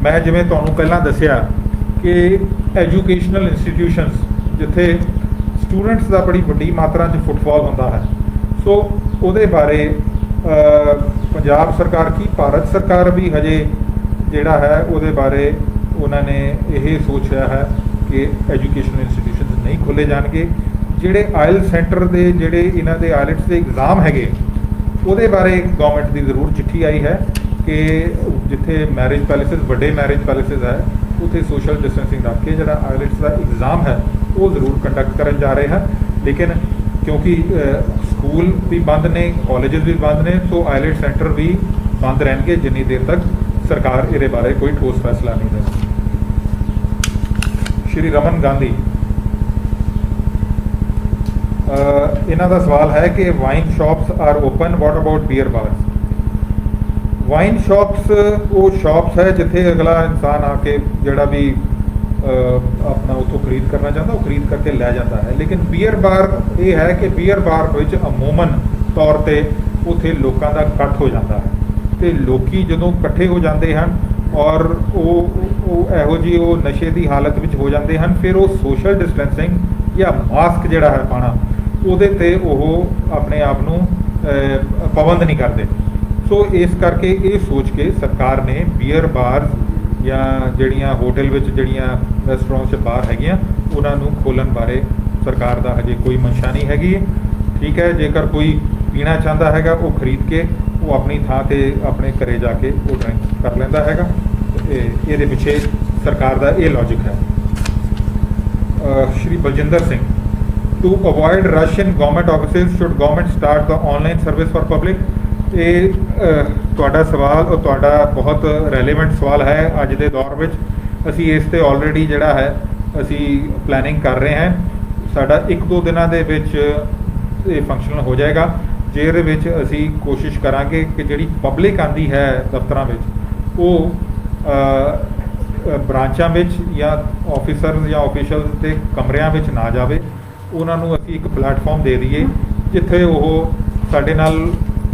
मैं जिवें तुहानूं पहलां दस्सिया कि एजुकेशनल इंस्टीट्यूशनस जिथे स्टूडेंट्स का बड़ी वड्डी मात्रा च फुटफॉल होंदा है, सो उहदे बारे पंजाब सरकार की भारत सरकार भी हजे जिहड़ा है उहदे बारे उन्होंने यह सोचा है कि एजुकेशनल इंस्टीट्यूशनस नहीं खोले जाएंगे। ਜਿਹੜੇ ਆਇਲ ਸੈਂਟਰ ਦੇ ਜਿਹੜੇ ਇਹਨਾਂ ਦੇ ਆਇਲਟਸ ਦੇ ਐਗਜ਼ਾਮ ਹੈਗੇ ਉਹਦੇ ਬਾਰੇ ਗਵਰਨਮੈਂਟ ਦੀ ਜ਼ਰੂਰ ਚਿੱਠੀ ਆਈ ਹੈ ਕਿ ਜਿੱਥੇ ਮੈਰਿਜ ਪੈਲੇਸਿਸ ਵੱਡੇ ਮੈਰਿਜ ਪੈਲੇਸਿਸ ਹੈ ਉੱਥੇ ਸੋਸ਼ਲ ਡਿਸਟੈਂਸਿੰਗ ਰੱਖ ਕੇ ਜਿਹੜਾ ਆਇਲਟਸ ਦਾ ਐਗਜ਼ਾਮ ਹੈ ਉਹ ਜ਼ਰੂਰ ਕੰਡਕਟ ਕਰਨ ਜਾ ਰਹੇ ਹਨ। ਲੇਕਿਨ ਕਿਉਂਕਿ ਸਕੂਲ ਵੀ ਬੰਦ ਨੇ, ਕਾਲਜਸ ਵੀ ਬੰਦ ਨੇ, ਸੋ ਆਇਲਟ ਸੈਂਟਰ ਵੀ ਬੰਦ ਰਹਿਣਗੇ ਜਿੰਨੀ ਦੇਰ ਤੱਕ ਸਰਕਾਰ ਇਹਦੇ ਬਾਰੇ ਕੋਈ ਠੋਸ ਫੈਸਲਾ ਨਹੀਂ ਲੈਂਦੀ। ਸ਼੍ਰੀ ਰਮਨ ਗਾਂਧੀ, ਇਹਨਾਂ ਦਾ ਸਵਾਲ ਹੈ ਕਿ wine shops are open, what about beer bars? Wine shops ਉਹ ਸ਼ਾਪਸ ਹੈ ਜਿੱਥੇ ਅਗਲਾ ਇਨਸਾਨ ਆ ਕੇ ਜਿਹੜਾ ਵੀ ਆਪਣਾ ਉੱਥੋਂ ਖਰੀਦ ਕਰਨਾ ਚਾਹੁੰਦਾ ਉਹ ਖਰੀਦ ਕਰਕੇ ਲੈ ਜਾਂਦਾ ਹੈ। ਲੇਕਿਨ ਬੀਅਰ ਬਾਰ ਇਹ ਹੈ ਕਿ ਬੀਅਰ ਬਾਰ ਵਿੱਚ ਅਮੂਮਨ ਤੌਰ 'ਤੇ ਉੱਥੇ ਲੋਕਾਂ ਦਾ ਇਕੱਠ ਹੋ ਜਾਂਦਾ ਹੈ ਅਤੇ ਲੋਕੀ ਜਦੋਂ ਇਕੱਠੇ ਹੋ ਜਾਂਦੇ ਹਨ ਔਰ ਉਹ ਇਹੋ ਜਿਹੀ ਉਹ ਨਸ਼ੇ ਦੀ ਹਾਲਤ ਵਿੱਚ ਹੋ ਜਾਂਦੇ ਹਨ, ਫਿਰ ਉਹ ਸੋਸ਼ਲ ਡਿਸਟੈਂਸਿੰਗ ਜਾਂ ਮਾਸਕ ਜਿਹੜਾ ਹੈ ਪਾਉਣਾ ਉਹਦੇ 'ਤੇ ਉਹ ਆਪਣੇ ਆਪ ਨੂੰ ਪਾਬੰਦ ਨਹੀਂ ਕਰਦੇ। ਸੋ ਇਸ ਕਰਕੇ ਇਹ ਸੋਚ ਕੇ ਸਰਕਾਰ ਨੇ ਬੀਅਰ ਬਾਰ ਜਾਂ ਜਿਹੜੀਆਂ ਹੋਟਲ ਵਿੱਚ ਜਿਹੜੀਆਂ ਰੈਸਟੋਰੈਂਟ 'ਚ ਬਾਰ ਹੈਗੀਆਂ ਉਹਨਾਂ ਨੂੰ ਖੋਲ੍ਹਣ ਬਾਰੇ ਸਰਕਾਰ ਦਾ ਹਜੇ ਕੋਈ ਮਨਸ਼ਾ ਨਹੀਂ ਹੈਗੀ। ਠੀਕ ਹੈ, ਜੇਕਰ ਕੋਈ ਪੀਣਾ ਚਾਹੁੰਦਾ ਹੈਗਾ ਉਹ ਖਰੀਦ ਕੇ ਉਹ ਆਪਣੀ ਥਾਂ 'ਤੇ ਆਪਣੇ ਘਰੇ ਜਾ ਕੇ ਉਹ ਡਰਿੰਕ ਕਰ ਲੈਂਦਾ ਹੈਗਾ। ਇਹਦੇ ਪਿੱਛੇ ਸਰਕਾਰ ਦਾ ਇਹ ਲੌਜਿਕ ਹੈ। Shri Baljinder Singh, to avoid rush in government offices should government start the online service for public? ਇਹ ਤੁਹਾਡਾ ਸਵਾਲ ਤੁਹਾਡਾ ਬਹੁਤ ਰੈਲੇਵੈਂਟ ਸਵਾਲ ਹੈ ਅੱਜ ਦੇ ਦੌਰ ਵਿੱਚ। ਅਸੀਂ ਇਸ 'ਤੇ ਆਲਰੇਡੀ ਜਿਹੜਾ ਹੈ ਅਸੀਂ ਪਲੈਨਿੰਗ ਕਰ ਰਹੇ ਹਾਂ। ਸਾਡਾ 1-2 ਦਿਨਾਂ ਦੇ ਵਿੱਚ ਇਹ ਫੰਕਸ਼ਨਲ ਹੋ ਜਾਏਗਾ, ਜਿਹਦੇ ਵਿੱਚ ਅਸੀਂ ਕੋਸ਼ਿਸ਼ ਕਰਾਂਗੇ ਕਿ ਜਿਹੜੀ ਪਬਲਿਕ ਆਉਂਦੀ ਹੈ ਦਫ਼ਤਰਾਂ ਵਿੱਚ ਉਹ ਬ੍ਰਾਂਚਾਂ ਵਿੱਚ ਜਾਂ ਆਫਿਸਰਸ ਜਾਂ ਆਫੀਸ਼ੀਅਲਸ ਦੇ ਕਮਰਿਆਂ ਵਿੱਚ ਨਾ ਜਾਵੇ। ਉਹਨਾਂ ਨੂੰ ਅਸੀਂ ਇੱਕ ਪਲੇਟਫਾਰਮ ਦੇ ਦਈਏ ਜਿੱਥੇ ਉਹ ਸਾਡੇ ਨਾਲ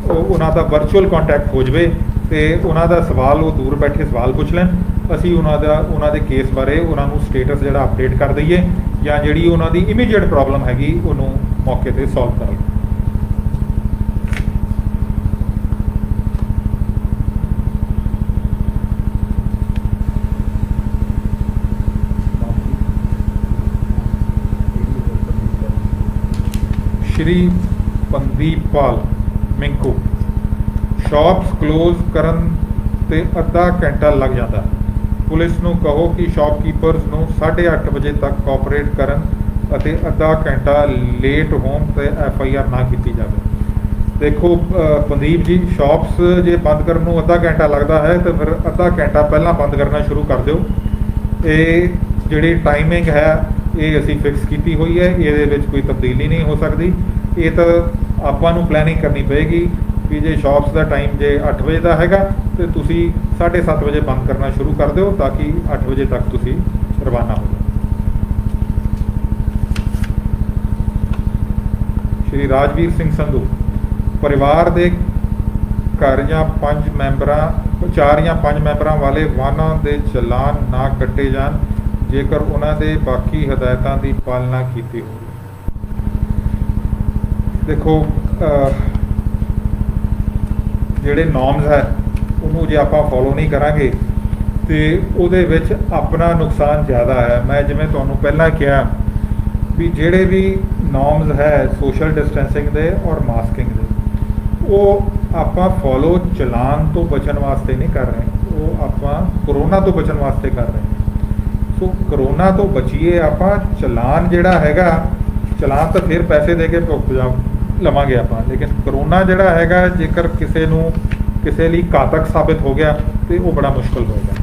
ਉਹਨਾਂ ਦਾ ਵਰਚੁਅਲ ਕੰਟੈਕਟ ਹੋ ਜਾਵੇ ਅਤੇ ਉਹਨਾਂ ਦਾ ਸਵਾਲ ਉਹ ਦੂਰ ਬੈਠੇ ਸਵਾਲ ਪੁੱਛ ਲੈਣ। ਅਸੀਂ ਉਹਨਾਂ ਦੇ ਕੇਸ ਬਾਰੇ ਉਹਨਾਂ ਨੂੰ ਸਟੇਟਸ ਜਿਹੜਾ ਅਪਡੇਟ ਕਰ ਦਈਏ ਜਾਂ ਜਿਹੜੀ ਉਹਨਾਂ ਦੀ ਇਮੀਡੀਏਟ ਪ੍ਰੋਬਲਮ ਹੈਗੀ ਉਹਨੂੰ ਮੌਕੇ 'ਤੇ ਸੋਲਵ ਕਰ ਲਈਏ। ਸ਼੍ਰੀ ਪੰਦੀਪਾਲ ਮਿੰਕੂ, ਸ਼ਾਪਸ ਕਲੋਜ਼ ਕਰਨ 'ਤੇ ਅੱਧਾ ਘੰਟਾ ਲੱਗ ਜਾਂਦਾ। ਪੁਲਿਸ ਨੂੰ ਕਹੋ ਕਿ ਸ਼ਾਪਕੀਪਰਸ ਨੂੰ 8:30 ਵਜੇ ਤੱਕ ਕੋਆਪਰੇਟ ਕਰਨ ਅਤੇ ਅੱਧਾ ਘੰਟਾ ਲੇਟ ਹੋਣ 'ਤੇ FIR ਨਾ ਕੀਤੀ ਜਾਵੇ। ਦੇਖੋ ਪੰਦੀਪ ਜੀ, ਸ਼ਾਪਸ ਜੇ ਬੰਦ ਕਰਨ ਨੂੰ ਅੱਧਾ ਘੰਟਾ ਲੱਗਦਾ ਹੈ ਤਾਂ ਫਿਰ ਅੱਧਾ ਘੰਟਾ ਪਹਿਲਾਂ ਬੰਦ ਕਰਨਾ ਸ਼ੁਰੂ ਕਰ ਦਿਓ। ਇਹ ਜਿਹੜੀ ਟਾਈਮਿੰਗ ਹੈ ਇਹ ਅਸੀਂ ਫਿਕਸ ਕੀਤੀ ਹੋਈ ਹੈ, ਇਹਦੇ ਵਿੱਚ ਕੋਈ ਤਬਦੀਲੀ ਨਹੀਂ ਹੋ ਸਕਦੀ। ਇਹ ਤਾਂ ਆਪਾਂ ਨੂੰ ਪਲੈਨਿੰਗ ਕਰਨੀ ਪਏਗੀ ਵੀ ਜੇ ਸ਼ਾਪਸ ਦਾ ਟਾਈਮ ਜੇ 8 ਵਜੇ ਦਾ ਹੈਗਾ ਤਾਂ ਤੁਸੀਂ 7:30 ਵਜੇ ਬੰਦ ਕਰਨਾ ਸ਼ੁਰੂ ਕਰ ਦਿਓ ਤਾਂ ਕਿ 8 ਵਜੇ ਤੱਕ ਤੁਸੀਂ ਰਵਾਨਾ ਹੋ ਜਾਓ। ਸ਼੍ਰੀ ਰਾਜਵੀਰ ਸਿੰਘ ਸੰਧੂ, ਪਰਿਵਾਰ ਦੇ ਘਰ ਜਾਂ 4 ਜਾਂ 5 ਮੈਂਬਰਾਂ ਵਾਲੇ ਵਾਹਨਾਂ ਦੇ ਚਲਾਨ ਨਾ ਕੱਟੇ ਜਾਣ ਜੇਕਰ ਉਹਨਾਂ ਦੇ ਬਾਕੀ ਹਦਾਇਤਾਂ ਦੀ ਪਾਲਣਾ ਕੀਤੀ ਹੋਵੇ। ਦੇਖੋ ਜਿਹੜੇ ਨੋਰਮਸ ਹੈ ਉਹਨੂੰ ਜੇ ਆਪਾਂ ਫੋਲੋ ਨਹੀਂ ਕਰਾਂਗੇ ਤੇ ਉਹਦੇ ਵਿੱਚ ਆਪਣਾ ਨੁਕਸਾਨ ਜ਼ਿਆਦਾ ਹੈ। ਮੈਂ ਜਿਵੇਂ ਤੁਹਾਨੂੰ ਪਹਿਲਾਂ ਕਿਹਾ ਵੀ ਜਿਹੜੇ ਵੀ ਨੋਰਮਸ ਹੈ ਸੋਸ਼ਲ ਡਿਸਟੈਂਸਿੰਗ ਦੇ ਔਰ ਮਾਸਕਿੰਗ ਦੇ ਉਹ ਆਪਾਂ ਫੋਲੋ ਚਲਾਨ ਤੋਂ ਬਚਣ ਵਾਸਤੇ ਨਹੀਂ ਕਰ ਰਹੇ, ਉਹ ਆਪਾਂ ਕਰੋਨਾ ਤੋਂ ਬਚਣ ਵਾਸਤੇ ਕਰ ਰਹੇ। ਸੋ ਕਰੋਨਾ ਤੋਂ ਬਚੀਏ ਆਪਾਂ। ਚਲਾਨ ਜਿਹੜਾ ਹੈਗਾ ਚਲਾਨ ਤਾਂ ਫਿਰ ਪੈਸੇ ਦੇ ਕੇ ਲਵਾਂਗੇ ਆਪਾਂ, ਲੇਕਿਨ ਕਰੋਨਾ ਜਿਹੜਾ ਹੈਗਾ ਜੇਕਰ ਕਿਸੇ ਲਈ ਘਾਤਕ ਸਾਬਿਤ ਹੋ ਗਿਆ ਤੇ ਉਹ ਬੜਾ ਮੁਸ਼ਕਲ ਹੋਏਗਾ।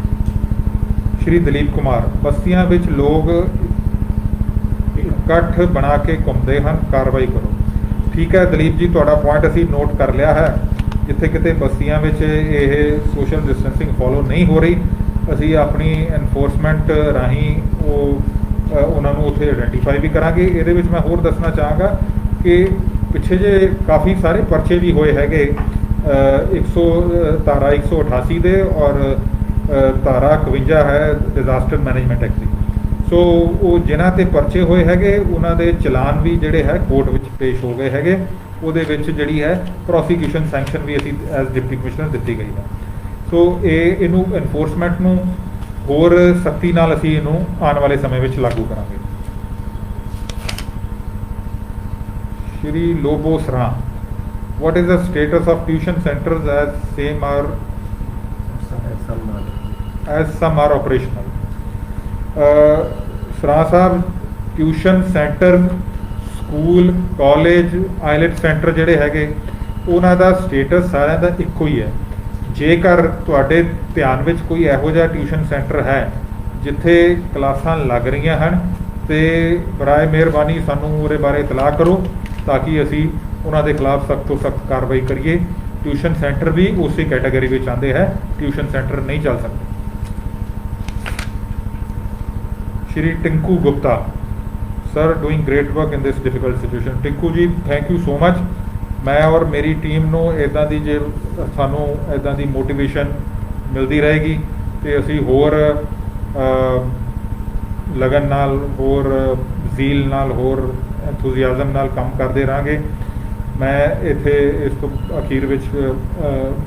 ਸ਼੍ਰੀ ਦਲੀਪ ਕੁਮਾਰ, ਬਸਤੀਆਂ ਵਿੱਚ ਲੋਕ ਇਕੱਠ ਬਣਾ ਕੇ ਘੁੰਮਦੇ ਹਨ, ਕਾਰਵਾਈ ਕਰੋ। ਠੀਕ ਹੈ ਦਲੀਪ ਜੀ, ਤੁਹਾਡਾ ਪੁਆਇੰਟ ਅਸੀਂ ਨੋਟ ਕਰ ਲਿਆ ਹੈ। ਜਿੱਥੇ ਕਿਤੇ ਬਸਤੀਆਂ ਵਿੱਚ ਇਹ ਸੋਸ਼ਲ ਡਿਸਟੈਂਸਿੰਗ ਫੋਲੋ ਨਹੀਂ ਹੋ ਰਹੀ, ਅਸੀਂ ਆਪਣੀ ਐਨਫੋਰਸਮੈਂਟ ਰਾਹੀਂ ਉਹਨਾਂ ਨੂੰ ਉੱਥੇ ਆਇਡੈਂਟੀਫਾਈ ਵੀ ਕਰਾਂਗੇ। ਇਹਦੇ ਵਿੱਚ ਮੈਂ ਹੋਰ ਦੱਸਣਾ ਚਾਹਾਂਗਾ ਕਿ ਪਿੱਛੇ ਜੇ ਕਾਫੀ ਸਾਰੇ ਪਰਚੇ ਵੀ ਹੋਏ ਹੈਗੇ ਧਾਰਾ 188 ਦੇ ਔਰ ਧਾਰਾ 51 ਹੈ ਡਿਜ਼ਾਸਟਰ ਮੈਨੇਜਮੈਂਟ ਐਕਟ ਦੀ। ਸੋ ਉਹ ਜਿਨ੍ਹਾਂ 'ਤੇ ਪਰਚੇ ਹੋਏ ਹੈਗੇ ਉਹਨਾਂ ਦੇ ਚਲਾਨ ਵੀ ਜਿਹੜੇ ਹੈ ਕੋਰਟ ਵਿੱਚ ਪੇਸ਼ ਹੋ ਗਏ ਹੈਗੇ। ਉਹਦੇ ਵਿੱਚ ਜਿਹੜੀ ਹੈ ਪ੍ਰੋਸੀਕਿਊਸ਼ਨ ਸੈਂਕਸ਼ਨ ਵੀ ਅਸੀਂ ਐਜ਼ ਡਿਪਟੀ ਕਮਿਸ਼ਨਰ ਦਿੱਤੀ ਗਈ ਹੈ। ਸੋ ਇਹਨੂੰ ਐਨਫੋਰਸਮੈਂਟ ਨੂੰ ਹੋਰ ਸਖਤੀ ਨਾਲ ਅਸੀਂ ਇਹਨੂੰ ਆਉਣ ਵਾਲੇ ਸਮੇਂ ਵਿੱਚ ਲਾਗੂ ਕਰਾਂਗੇ। Shri Lobo Sra, what is the status of tuition centers as some are operational? Sra Sahab, tuition center, school college IELTS centre ਜਿਹੜੇ ਹੈਗੇ ਉਹਨਾਂ ਦਾ ਸਟੇਟਸ ਸਾਰਿਆਂ ਦਾ ਇੱਕੋ ਹੀ ਹੈ। ਜੇਕਰ ਤੁਹਾਡੇ ਧਿਆਨ ਵਿੱਚ ਕੋਈ ਇਹੋ ਜਿਹਾ ਟਿਊਸ਼ਨ ਸੈਂਟਰ ਹੈ ਜਿੱਥੇ ਕਲਾਸਾਂ ਲੱਗ ਰਹੀਆਂ ਹਨ ਤੇ ਬਰਾਏ ਮਿਹਰਬਾਨੀ ਸਾਨੂੰ ਉਹਦੇ ਬਾਰੇ ਇਤਲਾਹ ਕਰੋ ਤਾਂ ਕਿ ਅਸੀਂ ਉਹਨਾਂ ਦੇ ਖਿਲਾਫ ਸਖਤ ਤੋਂ ਸਖਤ ਕਾਰਵਾਈ ਕਰੀਏ। ਟਿਊਸ਼ਨ ਸੈਂਟਰ ਵੀ ਉਸੇ ਕੈਟਾਗਰੀ ਵਿੱਚ ਆਉਂਦੇ ਹੈ, ਟਿਊਸ਼ਨ ਸੈਂਟਰ ਨਹੀਂ ਚੱਲ ਸਕਦੇ। Shri Tinku Gupta, sir doing great work in this difficult situation. Tinku ji thank you so much. मैं और मेरी टीम ਨੂੰ ਇੱਦਾਂ ਦੀ ਜੇ ਸਾਨੂੰ ਇੱਦਾਂ ਦੀ ਮੋਟੀਵੇਸ਼ਨ ਮਿਲਦੀ ਰਹੇਗੀ ਤੇ ਅਸੀਂ ਹੋਰ ਲਗਨ ਨਾਲ, ਹੋਰ ਜ਼ੀਲ ਨਾਲ, ਹੋਰ ਐਂਥੂਜ਼ੀਆਜ਼ਮ ਨਾਲ ਕੰਮ ਕਰਦੇ ਰਹਾਂਗੇ। ਮੈਂ ਇੱਥੇ ਇਸ ਤੋਂ ਅਖੀਰ ਵਿੱਚ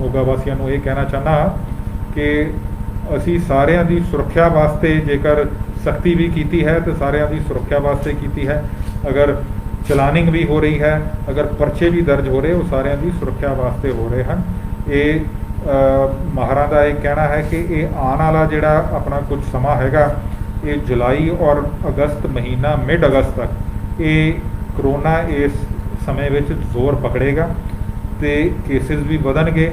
ਮੋਗਾ ਵਾਸੀਆਂ ਨੂੰ ਇਹ ਕਹਿਣਾ ਚਾਹੁੰਦਾ ਕਿ ਅਸੀਂ ਸਾਰਿਆਂ ਦੀ ਸੁਰੱਖਿਆ ਵਾਸਤੇ ਜੇਕਰ सख्ती भी की है तो सारे की सुरक्षा वास्ते की है। अगर चलानिंग भी हो रही है, अगर परचे भी दर्ज हो रहे वो सारे की सुरक्षा वास्ते हो रहे हैं। ये माहरां दा ये कहना है कि ये आने वाला जिहड़ा अपना कुछ समा हैगा, ये जुलाई और अगस्त महीना मिड अगस्त तक ये करोना इस समय विच जोर पकड़ेगा तो केसिस भी वधणगे।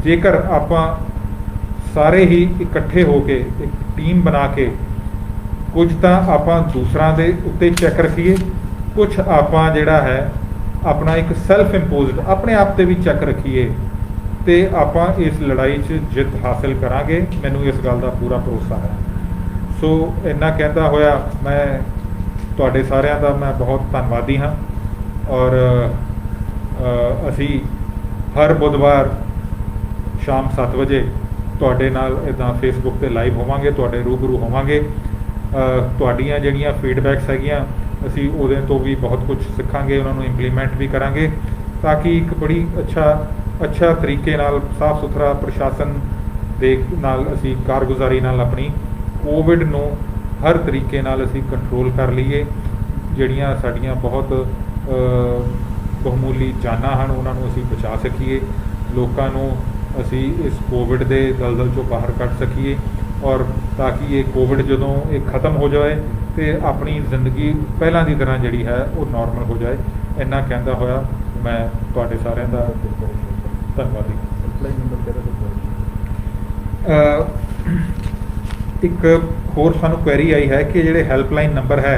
जेकर आपां सारे ही इकट्ठे होके एक टीम बना के कुछ तो आप दूसरों के उत्ते चैक रखिए, कुछ आप जिहड़ा है अपना एक सैल्फ इंपोज्ड अपने आप से भी चैक रखिए तो आप इस लड़ाई च जित हासिल करांगे। मैनू इस गल का पूरा भरोसा है। सो इन्ना कहता होया मैं तुहाडे सारिਆਂ ਦਾ मैं बहुत धन्नवादी हाँ और असी हर बुधवार शाम 7 बजे तुहाडे नाल इदां फेसबुक ते लाइव होवांगे, तुहाडे रूबरू होवांगे। ਤੁਹਾਡੀਆਂ ਜਿਹੜੀਆਂ ਫੀਡਬੈਕਸ ਹੈਗੀਆਂ ਅਸੀਂ ਉਹਦੇ ਤੋਂ ਵੀ ਬਹੁਤ ਕੁਝ ਸਿੱਖਾਂਗੇ, ਉਹਨਾਂ ਨੂੰ ਇੰਪਲੀਮੈਂਟ ਵੀ ਕਰਾਂਗੇ ਤਾਂ ਕਿ ਇੱਕ ਬੜੀ ਅੱਛਾ ਤਰੀਕੇ ਨਾਲ ਸਾਫ਼ ਸੁਥਰਾ ਪ੍ਰਸ਼ਾਸਨ ਦੇ ਨਾਲ ਅਸੀਂ ਕਾਰਗੁਜ਼ਾਰੀ ਨਾਲ ਆਪਣੀ ਕੋਵਿਡ ਨੂੰ ਹਰ ਤਰੀਕੇ ਨਾਲ ਅਸੀਂ ਕੰਟਰੋਲ ਕਰ ਲਈਏ। ਜਿਹੜੀਆਂ ਸਾਡੀਆਂ ਬਹੁਤ ਬਹੁਮੂਲੀ ਜਾਨਾਂ ਹਨ ਉਹਨਾਂ ਨੂੰ ਅਸੀਂ ਬਚਾ ਸਕੀਏ, ਲੋਕਾਂ ਨੂੰ ਅਸੀਂ ਇਸ ਕੋਵਿਡ ਦੇ ਦਲਦਲ ਚੋਂ ਬਾਹਰ ਕੱਢ ਸਕੀਏ और ताकि ये कोविड जदों ये ख़त्म हो जाए तो अपनी जिंदगी पहलां दी तरह जिहड़ी है वो नॉर्मल हो जाए। इन्ना कहंदा होया मैं तुहाडे सारिਆਂ ਦਾ धन्नवादी। एक होर सानू क्वेरी आई है कि जिहड़े हैल्पलाइन नंबर है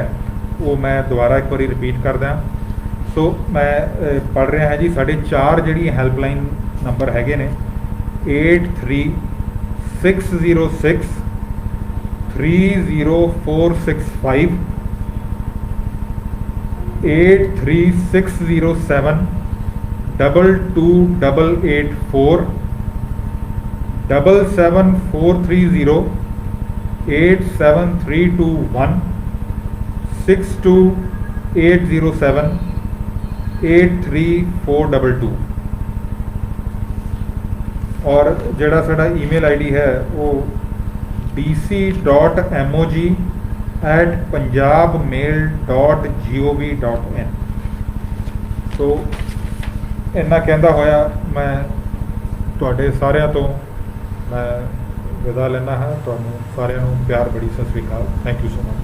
वो मैं दोबारा एक बारी रिपीट करदा। सो मैं पढ़ रहा है जी, साढ़े 4 जिहड़ी हैल्पलाइन नंबर हैगे ने 8360630465 8360722884 77430 87321 62807 83422 और जिहड़ा साडा ईमेल आईडी है वो dc.mog@punjabmail.gov.in। तो इन्ना कहंदा होया मैं तुहाडे सारिਆਂ ਤੋਂ मैं विदा लेना हाँ। तुहानूं सारिਆਂ ਨੂੰ प्यार बड़ी सत श्री अकाल। Thank you so much.